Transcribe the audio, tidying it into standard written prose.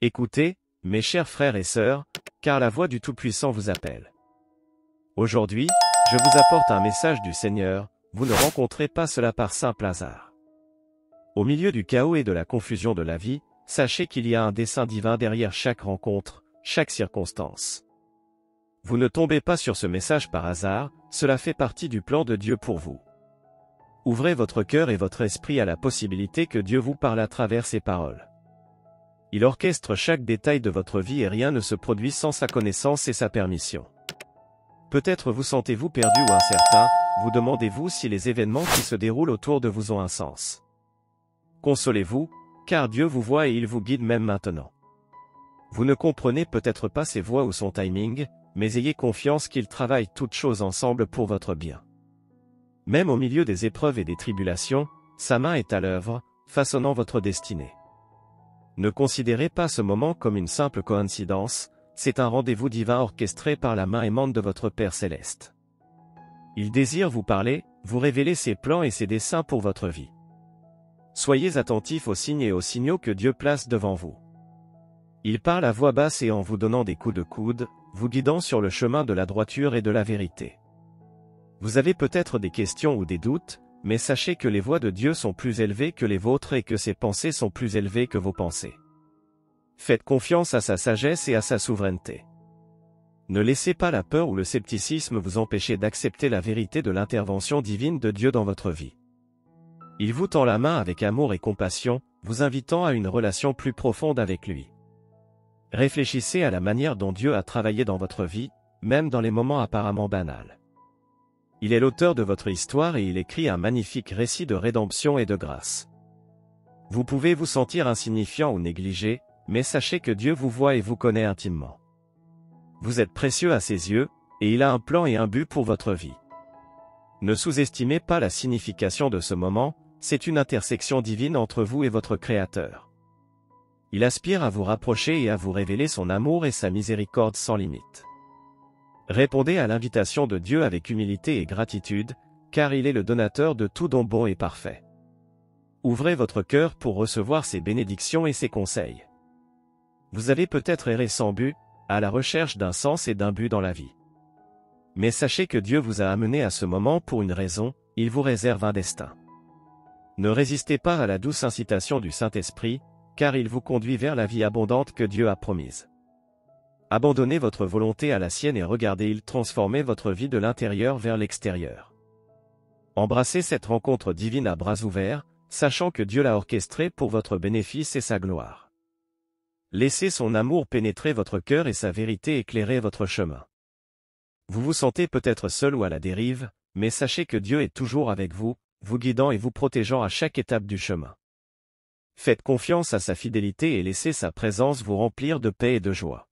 Écoutez, mes chers frères et sœurs, car la voix du Tout-Puissant vous appelle. Aujourd'hui, je vous apporte un message du Seigneur, vous ne rencontrez pas cela par simple hasard. Au milieu du chaos et de la confusion de la vie, sachez qu'il y a un dessein divin derrière chaque rencontre, chaque circonstance. Vous ne tombez pas sur ce message par hasard, cela fait partie du plan de Dieu pour vous. Ouvrez votre cœur et votre esprit à la possibilité que Dieu vous parle à travers ses paroles. Il orchestre chaque détail de votre vie et rien ne se produit sans sa connaissance et sa permission. Peut-être vous sentez-vous perdu ou incertain, vous demandez-vous si les événements qui se déroulent autour de vous ont un sens. Consolez-vous, car Dieu vous voit et il vous guide même maintenant. Vous ne comprenez peut-être pas ses voies ou son timing, mais ayez confiance qu'il travaille toutes choses ensemble pour votre bien. Même au milieu des épreuves et des tribulations, sa main est à l'œuvre, façonnant votre destinée. Ne considérez pas ce moment comme une simple coïncidence, c'est un rendez-vous divin orchestré par la main aimante de votre Père céleste. Il désire vous parler, vous révéler ses plans et ses desseins pour votre vie. Soyez attentifs aux signes et aux signaux que Dieu place devant vous. Il parle à voix basse et en vous donnant des coups de coude, vous guidant sur le chemin de la droiture et de la vérité. Vous avez peut-être des questions ou des doutes, mais sachez que les voies de Dieu sont plus élevées que les vôtres et que ses pensées sont plus élevées que vos pensées. Faites confiance à sa sagesse et à sa souveraineté. Ne laissez pas la peur ou le scepticisme vous empêcher d'accepter la vérité de l'intervention divine de Dieu dans votre vie. Il vous tend la main avec amour et compassion, vous invitant à une relation plus profonde avec lui. Réfléchissez à la manière dont Dieu a travaillé dans votre vie, même dans les moments apparemment banals. Il est l'auteur de votre histoire et il écrit un magnifique récit de rédemption et de grâce. Vous pouvez vous sentir insignifiant ou négligé, mais sachez que Dieu vous voit et vous connaît intimement. Vous êtes précieux à ses yeux, et il a un plan et un but pour votre vie. Ne sous-estimez pas la signification de ce moment, c'est une intersection divine entre vous et votre Créateur. Il aspire à vous rapprocher et à vous révéler son amour et sa miséricorde sans limite. Répondez à l'invitation de Dieu avec humilité et gratitude, car il est le donateur de tout don bon et parfait. Ouvrez votre cœur pour recevoir ses bénédictions et ses conseils. Vous avez peut-être erré sans but, à la recherche d'un sens et d'un but dans la vie. Mais sachez que Dieu vous a amené à ce moment pour une raison, il vous réserve un destin. Ne résistez pas à la douce incitation du Saint-Esprit, car il vous conduit vers la vie abondante que Dieu a promise. Abandonnez votre volonté à la sienne et regardez-il transformer votre vie de l'intérieur vers l'extérieur. Embrassez cette rencontre divine à bras ouverts, sachant que Dieu l'a orchestrée pour votre bénéfice et sa gloire. Laissez son amour pénétrer votre cœur et sa vérité éclairer votre chemin. Vous vous sentez peut-être seul ou à la dérive, mais sachez que Dieu est toujours avec vous, vous guidant et vous protégeant à chaque étape du chemin. Faites confiance à sa fidélité et laissez sa présence vous remplir de paix et de joie.